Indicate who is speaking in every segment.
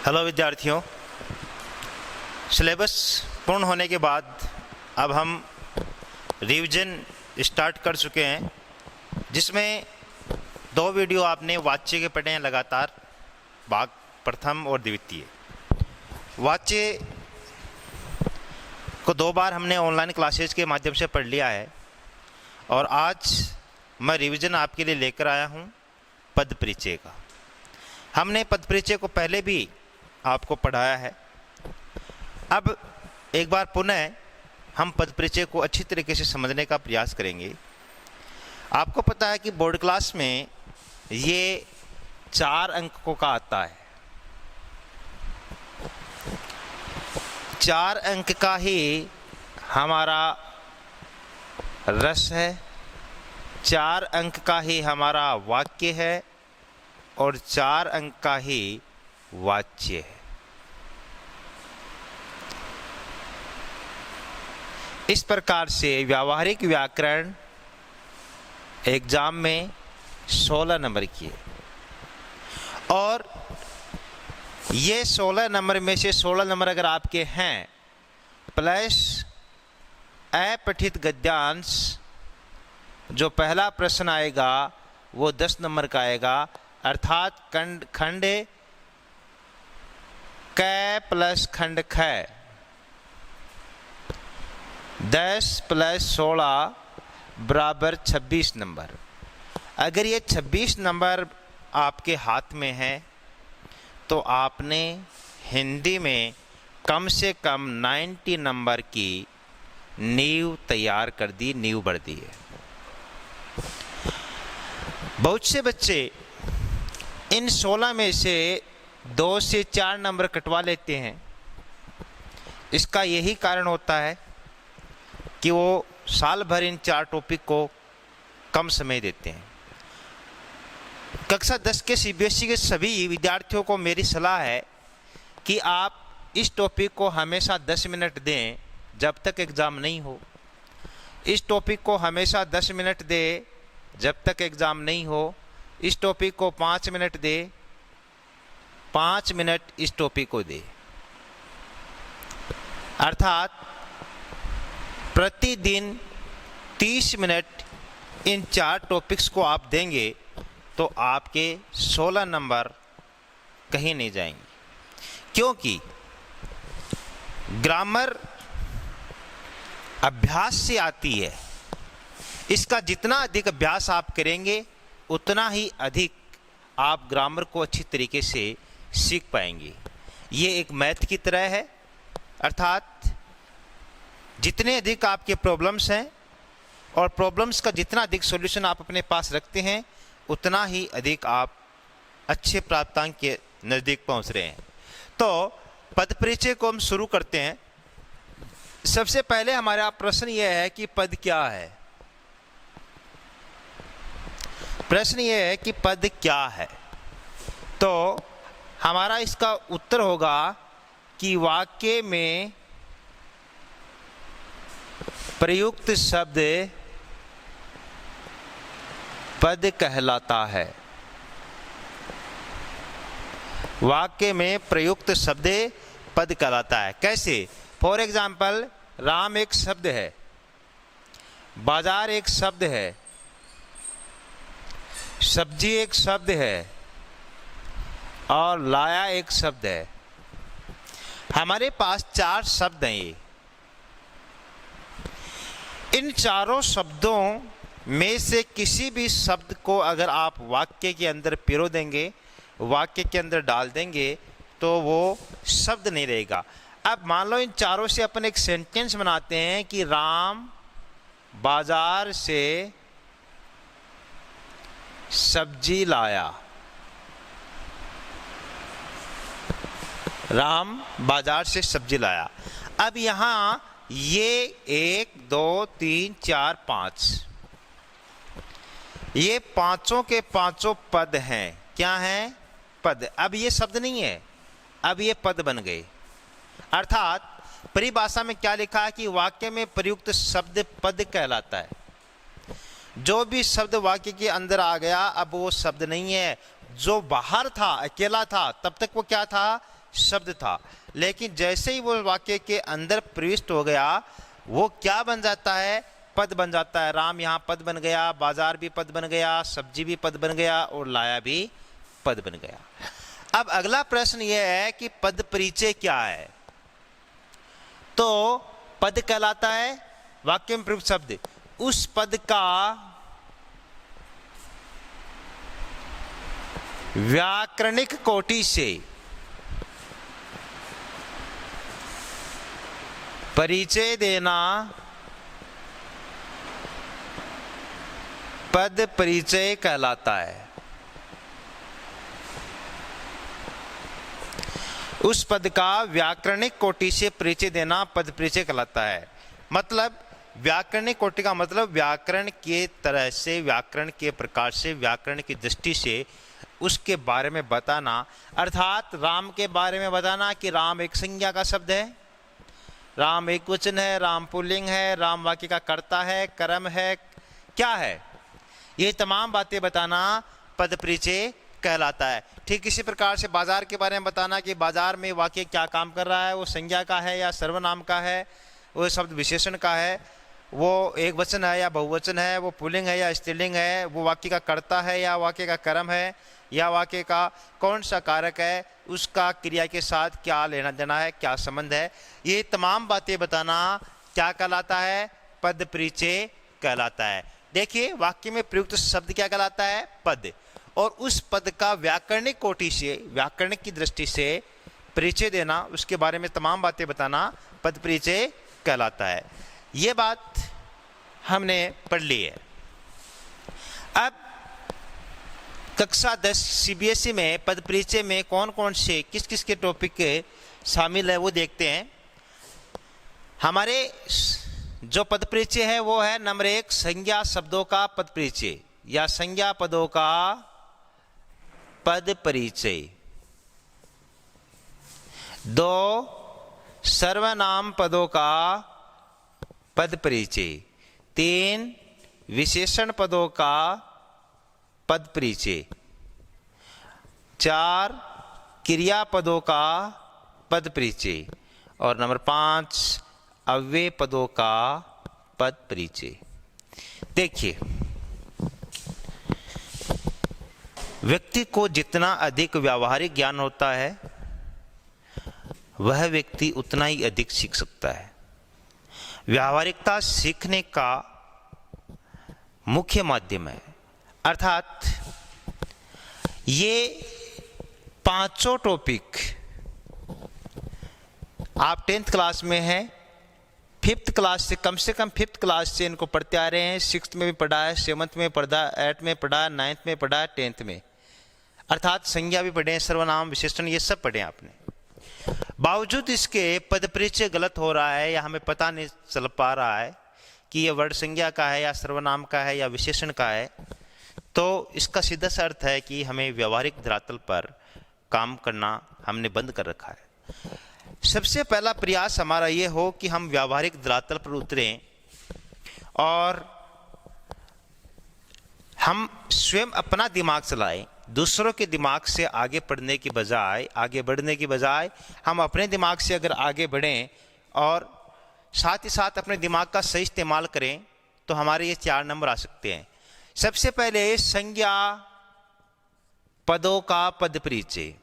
Speaker 1: Hello विद्यार्थियों, syllabus पूर्ण होने के बाद अब हम रिवीजन स्टार्ट कर चुके हैं, जिसमें 2 वीडियो आपने वाच्य के पढ़े हैं लगातार, भाग प्रथम और द्वितीय। वाच्य को 2 बार हमने ऑनलाइन क्लासेज के माध्यम से पढ़ लिया है और आज मैं रिवीजन आपके लिए लेकर आया हूँ पद परिचय का। हमने पद परिचय को पहले भी आपको पढ़ाया है। अब एक बार पुनः हम पद परिचय को अच्छी तरीके से समझने का प्रयास करेंगे। आपको पता है कि बोर्ड क्लास में ये 4 अंकों का आता है। 4 अंक का ही हमारा रस है, 4 अंक का ही हमारा वाक्य है और 4 अंक का ही वाच्य है। इस प्रकार से व्यावहारिक व्याकरण एग्जाम में 16 नंबर की है और ये 16 नंबर में से 16 नंबर अगर आपके हैं प्लस अपठित गद्यांश, जो पहला प्रश्न आएगा वो 10 नंबर का आएगा, अर्थात खंड क प्लस खंड ख 10 प्लस 16 बराबर 26 नंबर। अगर ये 26 नंबर आपके हाथ में है तो आपने हिंदी में कम से कम 90 नंबर की नींव तैयार कर दी, नींव बढ़ दी है। बहुत से बच्चे इन 16 में से 2 से 4 नंबर कटवा लेते हैं। इसका यही कारण होता है कि वो साल भर इन 4 टॉपिक को कम समय देते हैं। कक्षा 10 के सीबीएसई के सभी विद्यार्थियों को मेरी सलाह है कि आप इस टॉपिक को हमेशा 10 मिनट दें जब तक एग्ज़ाम नहीं हो। इस टॉपिक को हमेशा 10 मिनट दें जब तक एग्ज़ाम नहीं हो। इस टॉपिक को 5 मिनट दे, 5 मिनट इस टॉपिक को दे। अर्थात प्रतिदिन 30 मिनट इन 4 टॉपिक्स को आप देंगे तो आपके 16 नंबर कहीं नहीं जाएंगे, क्योंकि ग्रामर अभ्यास से आती है। इसका जितना अधिक अभ्यास आप करेंगे उतना ही अधिक आप ग्रामर को अच्छी तरीके से सीख पाएंगे। ये एक मैथ की तरह है, अर्थात जितने अधिक आपके प्रॉब्लम्स हैं और प्रॉब्लम्स का जितना अधिक सॉल्यूशन आप अपने पास रखते हैं उतना ही अधिक आप अच्छे प्राप्तांक के नज़दीक पहुंच रहे हैं। तो पद परिचय को हम शुरू करते हैं। सबसे पहले हमारा प्रश्न यह है कि पद क्या है। प्रश्न यह है कि पद क्या है, तो हमारा इसका उत्तर होगा कि वाक्य में प्रयुक्त शब्द पद कहलाता है। वाक्य में प्रयुक्त शब्द पद कहलाता है। कैसे? फॉर एग्जाम्पल, राम एक शब्द है, बाजार एक शब्द है, सब्जी एक शब्द है और लाया एक शब्द है। हमारे पास 4 शब्द हैं। ये इन चारों शब्दों में से किसी भी शब्द को अगर आप वाक्य के अंदर पिरो देंगे, वाक्य के अंदर डाल देंगे तो वो शब्द नहीं रहेगा। अब मान लो इन चारों से अपन एक सेंटेंस बनाते हैं कि राम बाजार से सब्जी लाया। राम बाजार से सब्जी लाया। अब यहाँ ये 1 2 3 4 5 ये पांचों के पांचों पद हैं। क्या हैं? पद। अब ये शब्द नहीं है, अब ये पद बन गए। अर्थात परिभाषा में क्या लिखा है कि वाक्य में प्रयुक्त शब्द पद कहलाता है। जो भी शब्द वाक्य के अंदर आ गया अब वो शब्द नहीं है। जो बाहर था, अकेला था, तब तक वो क्या था? शब्द था, लेकिन जैसे ही वो वाक्य के अंदर प्रविष्ट हो गया वो क्या बन जाता है, पद बन जाता है। राम यहाँ पद बन गया, बाजार भी पद बन गया, सब्जी भी पद बन गया और लाया भी पद बन गया। अब अगला प्रश्न यह है कि पद परिचय क्या है। तो पद कहलाता है वाक्य में प्रयुक्त शब्द उस पद का व्याकरणिक कोटि से परिचय देना पद परिचय कहलाता है। उस पद का व्याकरणिक कोटि से परिचय देना पद परिचय कहलाता है। मतलब व्याकरणिक कोटि का मतलब व्याकरण के तरह से, व्याकरण के प्रकार से, व्याकरण की दृष्टि से उसके बारे में बताना। अर्थात राम के बारे में बताना कि राम एक संज्ञा का शब्द है, राम एक वचन है, राम पुल्लिंग है, राम वाक्य का कर्ता है, कर्म है, क्या है, ये तमाम बातें बताना पद परिचय कहलाता है। ठीक इसी प्रकार से बाजार के बारे में बताना कि बाजार में वाक्य क्या काम कर रहा है, वो संज्ञा का है या सर्वनाम का है, वो शब्द विशेषण का है, वो एक वचन है या बहुवचन है, वो पुल्लिंग है या स्त्रीलिंग है, वो वाक्य का कर्ता है या वाक्य का कर्म है, या वाक्य का कौन सा कारक है, उसका क्रिया के साथ क्या लेना देना है, क्या संबंध है, ये तमाम बातें बताना क्या कहलाता है, पद परिचय कहलाता है। देखिए वाक्य में प्रयुक्त शब्द क्या कहलाता है, पद, और उस पद का व्याकरणिक कोटि से, व्याकरणिक की दृष्टि से परिचय देना, उसके बारे में तमाम बातें बताना पद परिचय कहलाता है। ये बात हमने पढ़ ली है। अब कक्षा 10 सीबीएसई में पद परिचय में कौन कौन से किस किस के टॉपिक शामिल है वो देखते हैं। हमारे जो पद परिचय है वो है नंबर 1 संज्ञा शब्दों का पद परिचय या संज्ञा पदों का पद परिचय। 2 सर्वनाम पदों का पद परिचय। 3 विशेषण पदों का पद परिचय। 4 क्रियापदों का पद परिचय। और नंबर 5 अव्यय पदों का पद परिचय। देखिए व्यक्ति को जितना अधिक व्यावहारिक ज्ञान होता है वह व्यक्ति उतना ही अधिक सीख सकता है। व्यावहारिकता सीखने का मुख्य माध्यम है। अर्थात ये पांचों टॉपिक आप 10th क्लास में हैं, 5th क्लास से कम 5th क्लास से इनको पढ़ते आ रहे हैं। 6th में भी पढ़ा है, 7th में पढ़ा, 8th में पढ़ा, 9th में पढ़ा, 10th में, अर्थात संज्ञा भी पढ़े, सर्वनाम विशेषण ये सब पढ़े आपने। बावजूद इसके पद परिचय गलत हो रहा है या हमें पता नहीं चल पा रहा है कि ये वर्ड संज्ञा का है या सर्वनाम का है या विशेषण का है, तो इसका सीधा सा अर्थ है कि हमें व्यावहारिक धरातल पर काम करना हमने बंद कर रखा है। सबसे पहला प्रयास हमारा ये हो कि हम व्यावहारिक धरातल पर उतरें और हम स्वयं अपना दिमाग चलाएं। दूसरों के दिमाग से आगे बढ़ने की बजाय हम अपने दिमाग से अगर आगे बढ़ें और साथ ही साथ अपने दिमाग का सही इस्तेमाल करें तो हमारे ये 4 नंबर आ सकते हैं। सबसे पहले संज्ञा पदों का पद परिचय।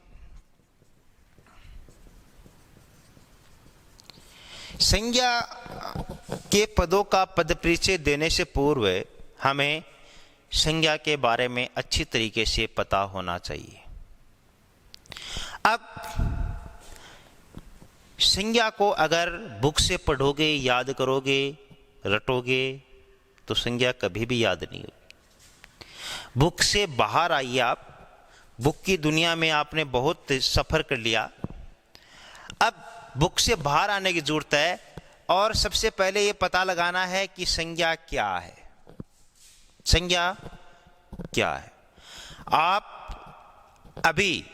Speaker 1: संज्ञा के पदों का पद परिचय देने से पूर्व हमें संज्ञा के बारे में अच्छी तरीके से पता होना चाहिए। अब संज्ञा को अगर बुक से पढ़ोगे, याद करोगे, रटोगे तो संज्ञा कभी भी याद नहीं होगी। बुक से बाहर आइए आप, बुक की दुनिया में आपने बहुत सफ़र कर लिया, अब बुक से बाहर आने की जरूरत है और सबसे पहले ये पता लगाना है कि संज्ञा क्या है। संज्ञा क्या है? आप अभी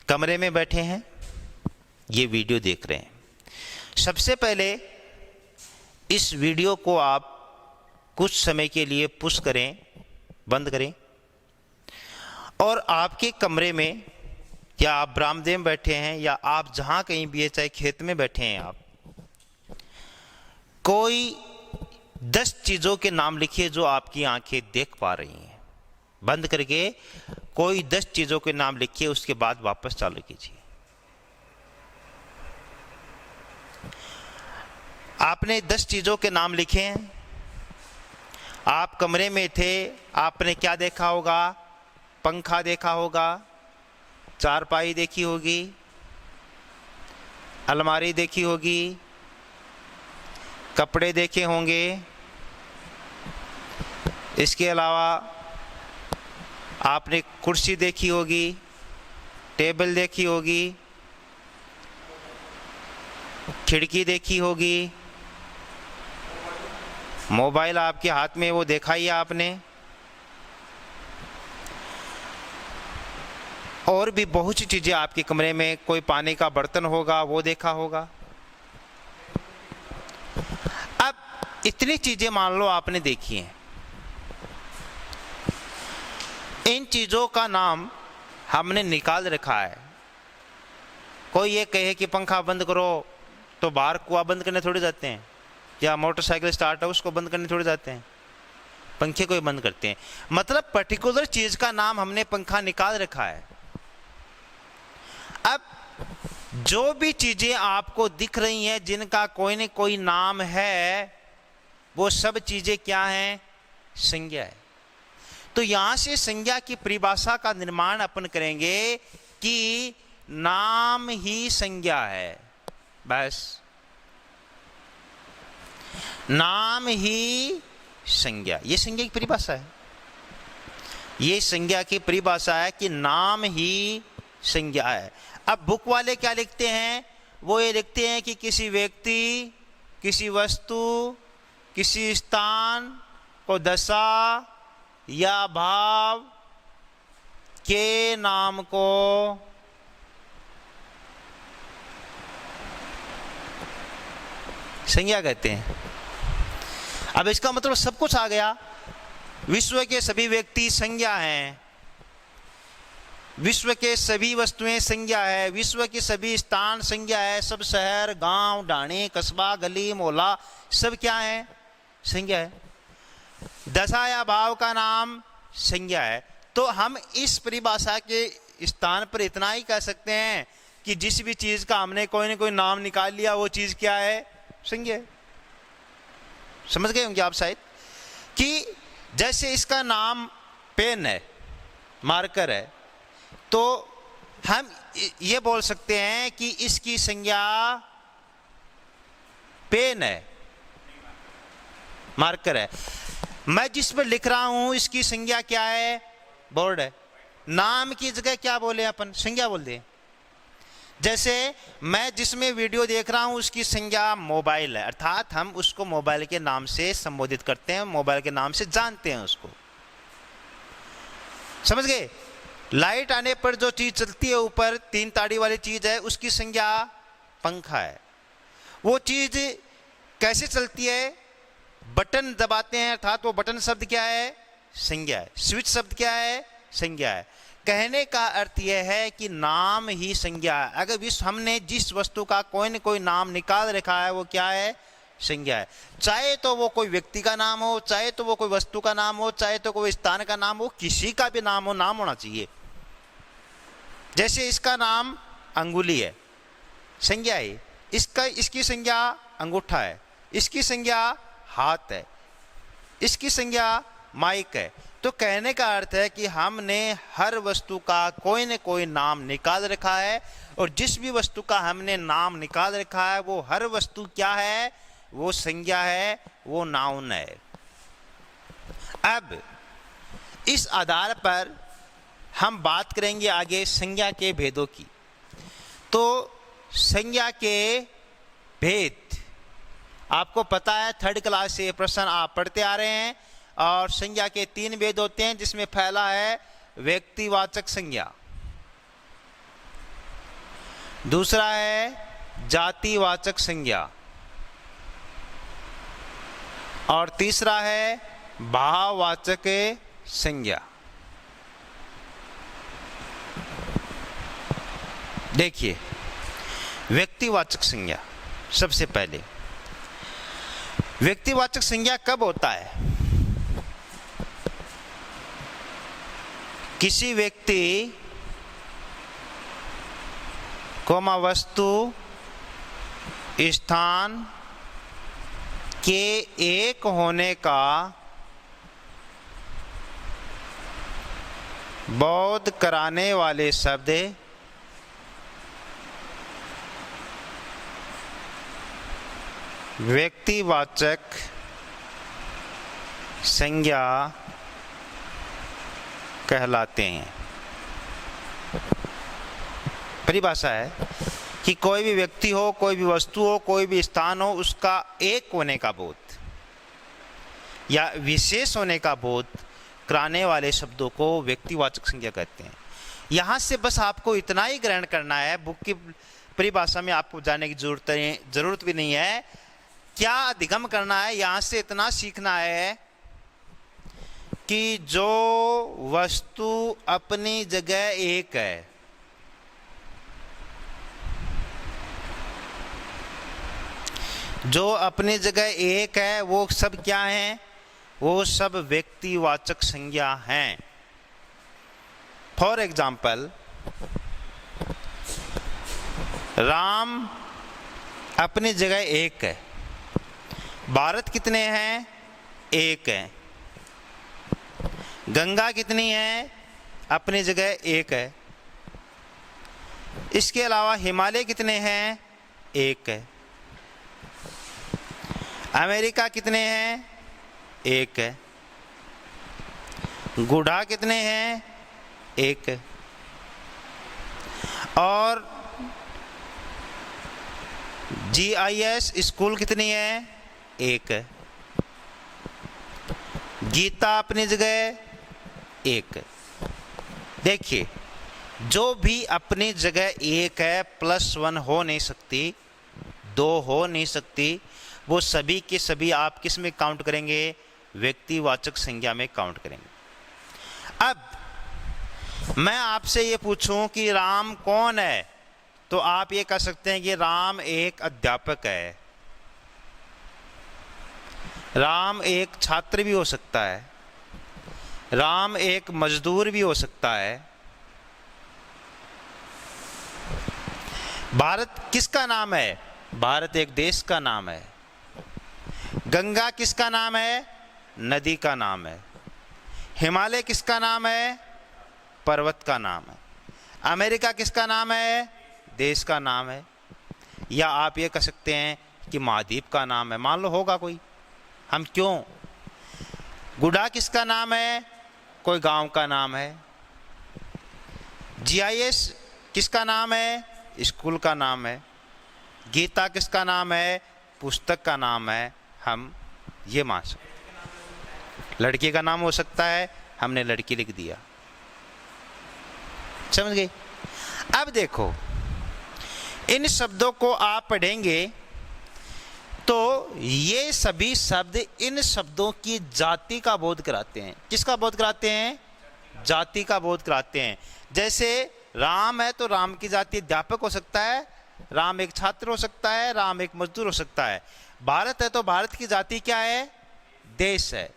Speaker 1: कमरे में बैठे हैं, ये वीडियो देख रहे हैं। सबसे पहले इस वीडियो को आप कुछ समय के लिए पुश करें, बंद करें और आपके कमरे में या आप बरामदे में बैठे हैं या आप जहां कहीं भी है, चाहे खेत में बैठे हैं आप, कोई 10 चीजों के नाम लिखिए जो आपकी आंखें देख पा रही हैं। बंद करके कोई 10 चीजों के नाम लिखिए, उसके बाद वापस चालू कीजिए। आपने 10 चीजों के नाम लिखे हैं। आप कमरे में थे, आपने क्या देखा होगा? पंखा देखा होगा, चारपाई देखी होगी, अलमारी देखी होगी, कपड़े देखे होंगे। इसके अलावा आपने कुर्सी देखी होगी, टेबल देखी होगी, खिड़की देखी होगी, मोबाइल आपके हाथ में वो देखा ही आपने, और भी बहुत सी चीजें आपके कमरे में, कोई पानी का बर्तन होगा वो देखा होगा। अब इतनी चीजें मान लो आपने देखी हैं, इन चीजों का नाम हमने निकाल रखा है। कोई ये कहे कि पंखा बंद करो तो बाहर कुआं बंद करने थोड़ी जाते हैं, या मोटरसाइकिल स्टार्ट है उसको बंद करने थोड़ी जाते हैं, पंखे को ही बंद करते हैं। मतलब पर्टिकुलर चीज का नाम हमने पंखा निकाल रखा है। अब जो भी चीजें आपको दिख रही हैं जिनका कोई न कोई नाम है, वो सब चीजें क्या हैं? संज्ञा है। तो यहां से संज्ञा की परिभाषा का निर्माण अपन करेंगे कि नाम ही संज्ञा है। बस नाम ही संज्ञा, ये संज्ञा की परिभाषा है। ये संज्ञा की परिभाषा है कि नाम ही संज्ञा है। अब बुक वाले क्या लिखते हैं? वो ये लिखते हैं कि किसी व्यक्ति, किसी वस्तु, किसी स्थान को दशा या भाव के नाम को संज्ञा कहते हैं। अब इसका मतलब सब कुछ आ गया। विश्व के सभी व्यक्ति संज्ञा हैं, विश्व के सभी वस्तुएं संज्ञा है, विश्व के सभी स्थान संज्ञा है, सब शहर, गांव, ढाणी, कस्बा, गली, मोहल्ला सब क्या है? संज्ञा है। दशा या भाव का नाम संज्ञा है। तो हम इस परिभाषा के स्थान पर इतना ही कह सकते हैं कि जिस भी चीज का हमने कोई ना कोई नाम निकाल लिया, वो चीज क्या है? संज्ञा है। समझ गए होंगे आप शायद कि जैसे इसका नाम पेन है, मार्कर है, तो हम ये बोल सकते हैं कि इसकी संज्ञा पेन है, मार्कर है। मैं जिस पर लिख रहा हूं इसकी संज्ञा क्या है? बोर्ड है। नाम की जगह क्या बोले अपन? संज्ञा बोल दे। जैसे मैं जिसमें वीडियो देख रहा हूं उसकी संज्ञा मोबाइल है, अर्थात हम उसको मोबाइल के नाम से संबोधित करते हैं, मोबाइल के नाम से जानते हैं उसको। समझ गए? लाइट आने पर जो चीज चलती है ऊपर, 3 ताड़ी वाली चीज है, उसकी संज्ञा पंखा है। वो चीज कैसे चलती है? बटन दबाते हैं, अर्थात वो बटन शब्द क्या है? संज्ञा है। स्विच शब्द क्या है? संज्ञा है। कहने का अर्थ यह है कि नाम ही संज्ञा है। अगर हमने जिस वस्तु का कोई न कोई नाम निकाल रखा है, वो क्या है? संज्ञा है। चाहे तो वो कोई व्यक्ति का नाम हो, चाहे तो वो कोई वस्तु का नाम हो, चाहे तो कोई स्थान का नाम हो, किसी का भी नाम हो, नाम होना चाहिए। जैसे इसका नाम अंगुली है, संज्ञा है। इसकी संज्ञा अंगूठा है, इसकी संज्ञा हाथ है, इसकी संज्ञा माइक है। तो कहने का अर्थ है कि हमने हर वस्तु का कोई न कोई नाम निकाल रखा है, और जिस भी वस्तु का हमने नाम निकाल रखा है वो हर वस्तु क्या है? वो संज्ञा है, वो नाउन है। अब इस आधार पर हम बात करेंगे आगे संज्ञा के भेदों की। तो संज्ञा के भेद आपको पता है, 3rd क्लास से प्रश्न आप पढ़ते आ रहे हैं। और संज्ञा के 3 भेद होते हैं, जिसमें पहला है व्यक्तिवाचक संज्ञा, दूसरा है जातिवाचक संज्ञा, और तीसरा है भाववाचक संज्ञा। देखिए, व्यक्तिवाचक संज्ञा, सबसे पहले व्यक्तिवाचक संज्ञा कब होता है? किसी व्यक्ति कोमा वस्तु स्थान के एक होने का बोध कराने वाले शब्द व्यक्तिवाचक संज्ञा कहलाते हैं। परिभाषा है कि कोई भी व्यक्ति हो, कोई भी वस्तु हो, कोई भी स्थान हो, उसका एक होने का बोध या विशेष होने का बोध कराने वाले शब्दों को व्यक्तिवाचक संज्ञा कहते हैं। यहाँ से बस आपको इतना ही ग्रहण करना है, बुक की परिभाषा में आपको जाने की जरूरत भी नहीं है। क्या अधिगम करना है? यहाँ से इतना सीखना है कि जो वस्तु अपनी जगह एक है, जो अपनी जगह एक है, वो सब क्या हैं? वो सब व्यक्तिवाचक संज्ञा हैं। फॉर एग्जाम्पल, राम अपनी जगह एक है। भारत कितने हैं? एक है। गंगा कितनी है? अपनी जगह एक है। इसके अलावा हिमालय कितने हैं? एक है। अमेरिका कितने हैं? एक है। गुढ़ा कितने हैं? एक है। और GIS स्कूल कितनी है? एक है। गीता अपनी जगह एक है। देखिए, जो भी अपनी जगह एक है, +1 हो नहीं सकती, 2 हो नहीं सकती, वो सभी के सभी आप किस में काउंट करेंगे? व्यक्तिवाचक संज्ञा में काउंट करेंगे। अब मैं आपसे ये पूछूं कि राम कौन है, तो आप ये कह सकते हैं कि राम एक अध्यापक है। राम एक छात्र भी हो सकता है। राम एक मजदूर भी हो सकता है। भारत किसका नाम है? भारत एक देश का नाम है। गंगा किसका नाम है? नदी का नाम है। हिमालय किसका नाम है? पर्वत का नाम है। अमेरिका किसका नाम है? देश का नाम है। या आप ये कह सकते हैं कि महाद्वीप का नाम है, मान लो होगा कोई, हम क्यों? गुढ़ा किसका नाम है? कोई गांव का नाम है। GIS किसका नाम है? स्कूल का नाम है। गीता किसका नाम है? पुस्तक का नाम है। हम ये मान सकते। लड़के का नाम हो सकता है, हमने लड़की लिख दिया। समझ गए? अब देखो, इन शब्दों को आप पढ़ेंगे तो ये सभी शब्द इन शब्दों की जाति का बोध कराते हैं। किसका बोध कराते हैं? जाति का बोध कराते हैं। जैसे राम है तो राम की जाति अध्यापक हो सकता है, राम एक छात्र हो सकता है, राम एक मजदूर हो सकता है। भारत है तो भारत की जाति क्या है? देश है।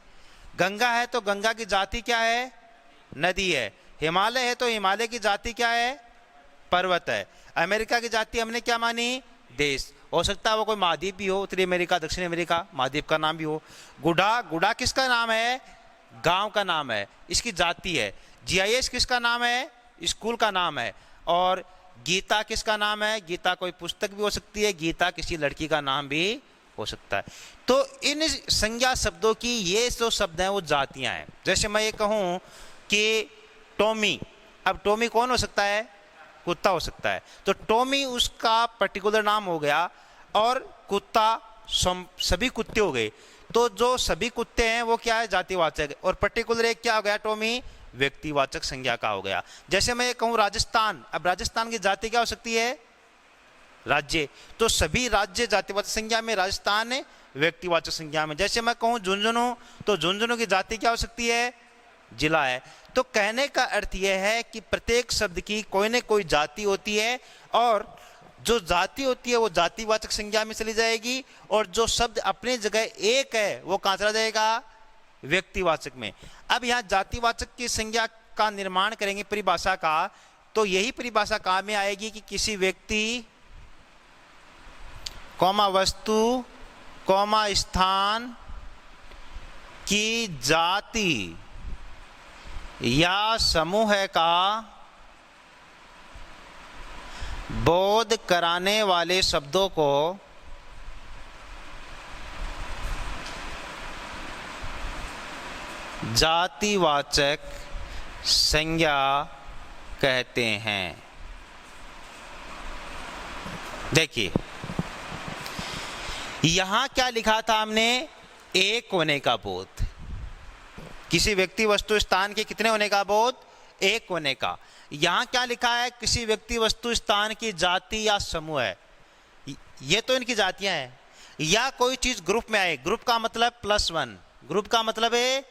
Speaker 1: गंगा है तो गंगा की जाति क्या है? नदी है। हिमालय है तो हिमालय की जाति क्या है? पर्वत है। अमेरिका की जाति हमने क्या मानी? देश। हो सकता है वो कोई महाद्वीप भी हो, उत्तरी अमेरिका, दक्षिण अमेरिका, महाद्वीप का नाम भी हो। गुढ़ा, गुढ़ा किसका नाम है? गांव का नाम है, इसकी जाति है। GIS किसका नाम है? स्कूल का नाम है। और गीता किसका नाम है? गीता कोई पुस्तक भी हो सकती है, गीता किसी लड़की का नाम भी हो सकता है। तो इन संज्ञा शब्दों की ये जो शब्द हैं वो जातियां हैं। जैसे मैं ये कहूँ कि टॉमी, अब टॉमी कौन हो सकता है? कुत्ता हो सकता है। तो टॉमी उसका पर्टिकुलर नाम हो गया, और कुत्ता सभी कुत्ते हो गए। तो जो सभी कुत्ते हैं वो क्या है? जातिवाचक। और पर्टिकुलर एक क्या हो गया? टॉमी व्यक्तिवाचक संज्ञा का हो गया। जैसे मैं ये कहूँ राजस्थान, अब राजस्थान की जाति क्या हो सकती है? राज्य। तो सभी राज्य जातिवाचक संज्ञा में, राजस्थान व्यक्तिवाचक संज्ञा में। जैसे मैं कहूँ झुंझुनू, तो झुंझुनू की जाति क्या हो सकती है? जिला है। तो कहने का अर्थ यह है कि प्रत्येक शब्द की कोई न कोई जाति होती है, और जो जाति होती है वो जातिवाचक संज्ञा में चली जाएगी, और जो शब्द अपने जगह एक है वो कहाँ चला जाएगा, व्यक्तिवाचक में। अब यहाँ जातिवाचक की संज्ञा का निर्माण करेंगे परिभाषा का, तो यही परिभाषा काम में आएगी कि किसी व्यक्ति कौमा वस्तु कौमा स्थान की जाति या समूह का बोध कराने वाले शब्दों को जातिवाचक संज्ञा कहते हैं। देखिए यहां क्या लिखा था हमने, एक होने का बोध, किसी व्यक्ति वस्तु स्थान के कितने होने का बोध, एक होने का। यहां क्या लिखा है, किसी व्यक्ति वस्तु स्थान की जाति या समूह है, ये तो इनकी जातियां हैं, या कोई चीज ग्रुप में आए, ग्रुप का मतलब +1, ग्रुप का मतलब है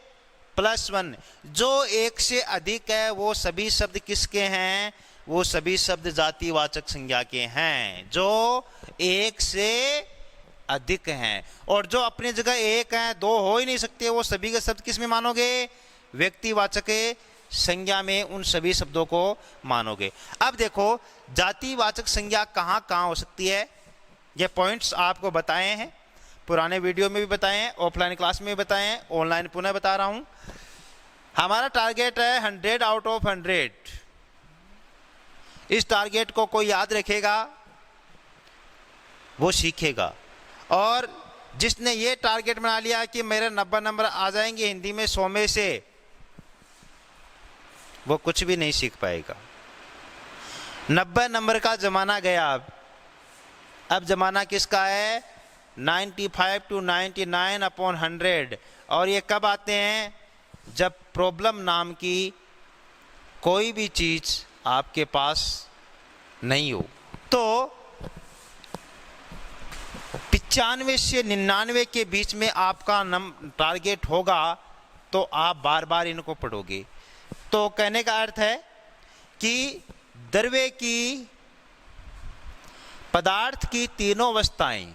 Speaker 1: +1, जो एक से अधिक है वो सभी शब्द किसके हैं, वो सभी शब्द जातिवाचक संज्ञा के हैं, जो एक से अधिक हैं। और जो अपनी जगह एक हैं, दो हो ही नहीं सकते, वो सभी के शब्द किस में मानोगे, व्यक्तिवाचक संज्ञा में उन सभी शब्दों को मानोगे। अब देखो जातिवाचक संज्ञा कहाँ कहाँ हो सकती है, ये पॉइंट्स आपको बताए हैं, पुराने वीडियो में भी बताए हैं, ऑफलाइन क्लास में भी बताए हैं, ऑनलाइन पुनः बता रहा हूं। हमारा टारगेट है 100 आउट ऑफ 100। इस टारगेट को कोई याद रखेगा वो सीखेगा, और जिसने ये टारगेट बना लिया कि मेरे 90 नंबर आ जाएंगे हिंदी में 100 में से, वो कुछ भी नहीं सीख पाएगा। 90 नंबर का जमाना गया, अब जमाना किसका है, 95 to 99/100। और ये कब आते हैं, जब प्रॉब्लम नाम की कोई भी चीज आपके पास नहीं हो। तो 95 से 99 के बीच में आपका टारगेट होगा, तो आप बार बार इनको पढ़ोगे। तो कहने का अर्थ है कि द्रव्य की, पदार्थ की तीनों अवस्थाएं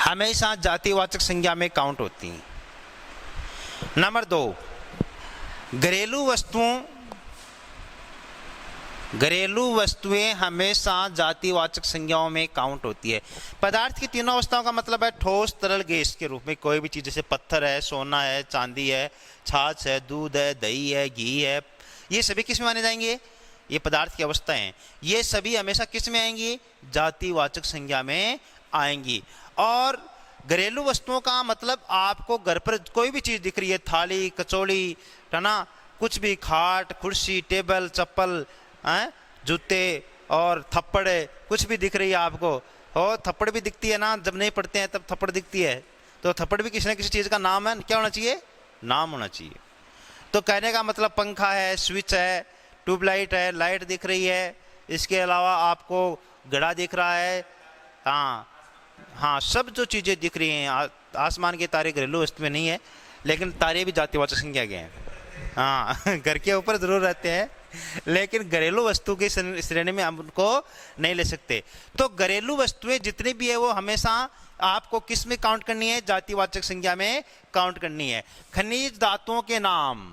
Speaker 1: हमेशा जातिवाचक संज्ञा में काउंट होती हैं। नंबर 2, घरेलू वस्तुएं हमेशा जातिवाचक संज्ञाओं में काउंट होती है। पदार्थ की तीनों अवस्थाओं का मतलब है ठोस, तरल, गैस के रूप में कोई भी चीज़, जैसे पत्थर है, सोना है, चांदी है, छाछ है, दूध है, दही है, घी है, ये सभी किस में माने जाएंगे, ये पदार्थ की अवस्थाएं हैं, ये सभी हमेशा किस में आएंगी, जातिवाचक संज्ञा में आएंगी। और घरेलू वस्तुओं का मतलब आपको घर पर कोई भी चीज़ दिख रही है, थाली, कचौड़ी, है ना, कुछ भी, खाट, कुर्सी, टेबल, चप्पल, जूते और थप्पड़, कुछ भी दिख रही है आपको, और थप्पड़ भी दिखती है ना, जब नहीं पढ़ते हैं तब थप्पड़ दिखती है, तो थप्पड़ भी किसी न किसी चीज़ का नाम है, क्या होना चाहिए, नाम होना चाहिए। तो कहने का मतलब पंखा है, स्विच है, ट्यूबलाइट है, लाइट दिख रही है, इसके अलावा आपको घड़ा दिख रहा है, हाँ, सब जो चीज़ें दिख रही हैं, आसमान के तारे घरेलू वस्तु में नहीं है, लेकिन तारे भी जातिवाचक संज्ञा के हैं। हाँ घर के ऊपर जरूर रहते हैं, लेकिन घरेलू वस्तु की श्रेणी में हम उनको नहीं ले सकते। तो घरेलू वस्तुएं जितनी भी है वो हमेशा आपको किस में काउंट करनी है, जातिवाचक संज्ञा में काउंट करनी है। खनिज धातुओं के नाम,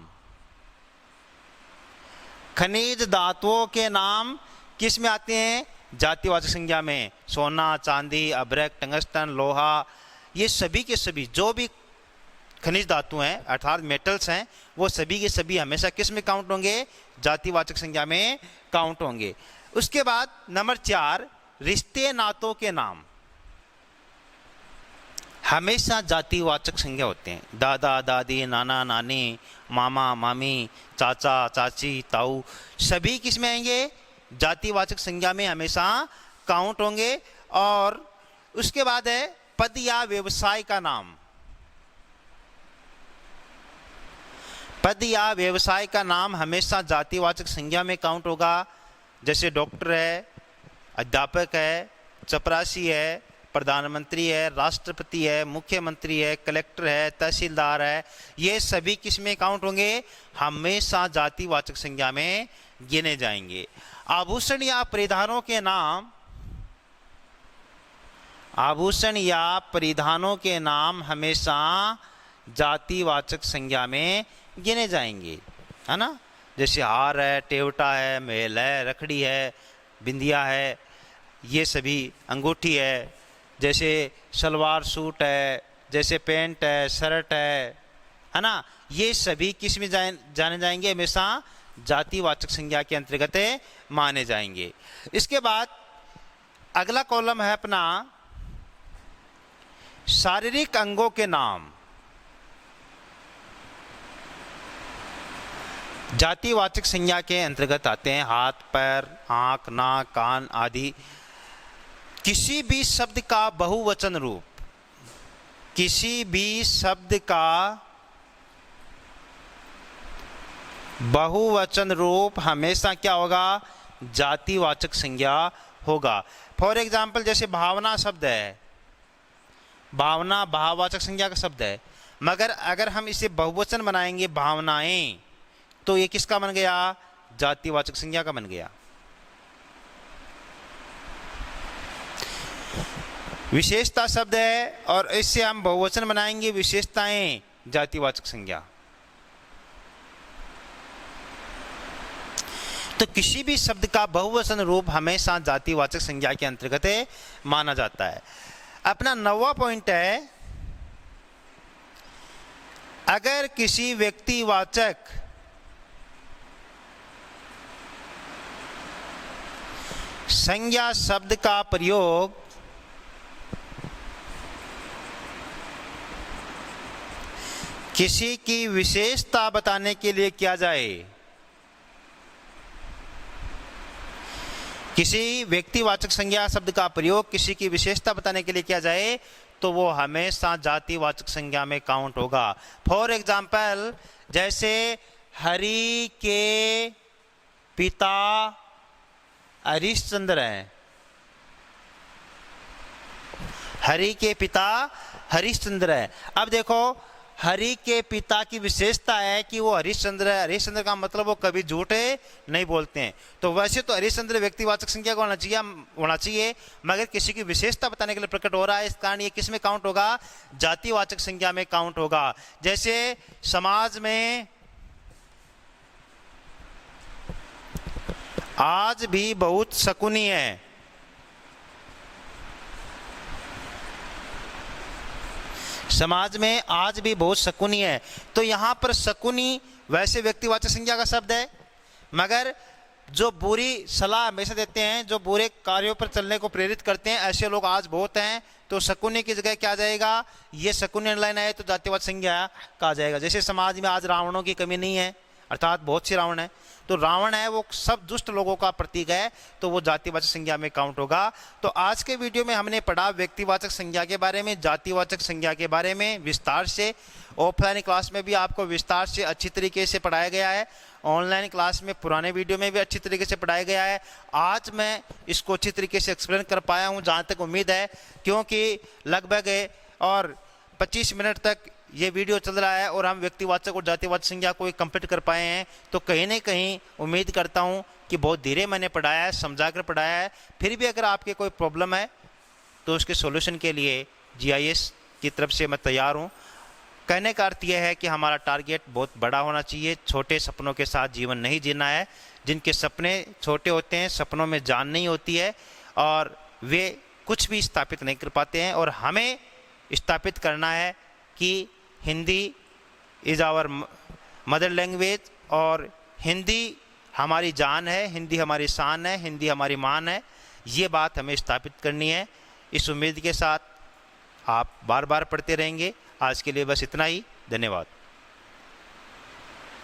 Speaker 1: खनिज धातुओं के नाम किस में आते हैं, जातिवाचक संज्ञा में। सोना, चांदी, अभ्रक, टंगस्टन, लोहा, ये सभी के सभी जो भी खनिज धातु हैं अर्थात मेटल्स हैं, वो सभी के सभी हमेशा किस में काउंट होंगे, जातिवाचक संज्ञा में काउंट होंगे। उसके बाद नंबर 4, रिश्ते नातों के नाम हमेशा जातिवाचक संज्ञा होते हैं। दादा, दादी, नाना, नानी, मामा, मामी, चाचा, चाची, ताऊ, सभी किस में आएंगे, जातिवाचक संज्ञा में हमेशा काउंट होंगे। और उसके बाद है पद या व्यवसाय का नाम, पद या व्यवसाय का नाम हमेशा जातिवाचक संज्ञा में काउंट होगा। जैसे डॉक्टर है, अध्यापक है, चपरासी है, प्रधानमंत्री है, राष्ट्रपति है, मुख्यमंत्री है, कलेक्टर है, तहसीलदार है, ये सभी किस में काउंट होंगे? हमेशा जातिवाचक संज्ञा में गिने जाएंगे। आभूषण या परिधानों के नाम, आभूषण या परिधानों के नाम हमेशा जातिवाचक संज्ञा में गिने जाएंगे, है ना। जैसे हार है, टेवटा है, मेल है, रखड़ी है, बिंदिया है, ये सभी, अंगूठी है, जैसे सलवार सूट है, जैसे पैंट है, शर्ट है ना, ये सभी किस में जाने जाएंगे? हमेशा जातिवाचक संज्ञा के अंतर्गत माने जाएंगे। इसके बाद अगला कॉलम है अपना शारीरिक अंगों के नाम। जातिवाचक संज्ञा के अंतर्गत आते हैं हाथ, पैर, आंख, नाक, कान आदि। किसी भी शब्द का बहुवचन रूप, किसी भी शब्द का बहुवचन रूप हमेशा क्या होगा? जातिवाचक संज्ञा होगा। फॉर एग्जाम्पल जैसे भावना शब्द है, भावना भाववाचक संज्ञा का शब्द है, मगर अगर हम इसे बहुवचन बनाएंगे भावनाएं, तो ये किसका बन गया? जातिवाचक संज्ञा का बन गया। विशेषता शब्द है और इससे हम बहुवचन बनाएंगे विशेषताएं, जातिवाचक संज्ञा। तो किसी भी शब्द का बहुवचन रूप हमेशा जातिवाचक संज्ञा के अंतर्गत माना जाता है। अपना 9वां पॉइंट है, अगर किसी व्यक्तिवाचक संज्ञा शब्द का प्रयोग किसी की विशेषता बताने के लिए किया जाए, किसी व्यक्तिवाचक संज्ञा शब्द का प्रयोग किसी की विशेषता बताने के लिए किया जाए, तो वो हमेशा जातिवाचक संज्ञा में काउंट होगा। फॉर एग्जाम्पल जैसे हरि के पिता हरिश्चंद्र हैं, हरि के पिता हरिश्चंद्र है। अब देखो हरि के पिता की विशेषता है कि वो हरिश्चंद्र है। हरिश्चंद्र का मतलब वो कभी झूठ नहीं बोलते हैं। तो वैसे तो हरिश्चंद्र व्यक्तिवाचक संज्ञा को होना चाहिए, मगर किसी की विशेषता बताने के लिए प्रकट हो रहा है, इस कारण ये किस में काउंट होगा? जातिवाचक संज्ञा में काउंट होगा। जैसे समाज में आज भी बहुत शकुनी है, समाज में आज भी बहुत शकुनी है, तो यहां पर शकुनी वैसे व्यक्तिवाचक संज्ञा का शब्द है, मगर जो बुरी सलाह हमेशा देते हैं, जो बुरे कार्यों पर चलने को प्रेरित करते हैं, ऐसे लोग आज बहुत हैं, तो शकुनी की जगह क्या आ जाएगा? ये शकुनी अंडरलाइन है तो जातिवाचक संज्ञा का आ जाएगा। जैसे समाज में आज रावणों की कमी नहीं है, अर्थात बहुत सी रावण है, तो रावण है वो सब दुष्ट लोगों का प्रतीक है, तो वो जातिवाचक संज्ञा में काउंट होगा। तो आज के वीडियो में हमने पढ़ा व्यक्तिवाचक संज्ञा के बारे में, जातिवाचक संज्ञा के बारे में विस्तार से। ऑफलाइन क्लास में भी आपको विस्तार से अच्छी तरीके से पढ़ाया गया है, ऑनलाइन क्लास में पुराने वीडियो में भी अच्छी तरीके से पढ़ाया गया है। आज मैं इसको अच्छी तरीके से एक्सप्लेन कर पाया हूँ, जहाँ तक उम्मीद है, क्योंकि लगभग और 25 मिनट तक ये वीडियो चल रहा है और हम व्यक्तिवाचक और जातिवाचक संज्ञा को कंप्लीट कर पाए हैं। तो कहीं ना कहीं उम्मीद करता हूँ कि बहुत धीरे मैंने पढ़ाया है, समझाकर पढ़ाया है। फिर भी अगर आपके कोई प्रॉब्लम है तो उसके सॉल्यूशन के लिए GIS की तरफ से मैं तैयार हूँ। कहने का अर्थ यह है कि हमारा टारगेट बहुत बड़ा होना चाहिए, छोटे सपनों के साथ जीवन नहीं जीना है। जिनके सपने छोटे होते हैं, सपनों में जान नहीं होती है और वे कुछ भी स्थापित नहीं कर पाते हैं, और हमें स्थापित करना है कि Hindi is our mother language और हिंदी हमारी जान है, हिंदी हमारी शान है, हिंदी हमारी मान है। ये बात हमें स्थापित करनी है। इस उम्मीद के साथ आप बार बार पढ़ते रहेंगे। आज के लिए बस इतना ही। धन्यवाद।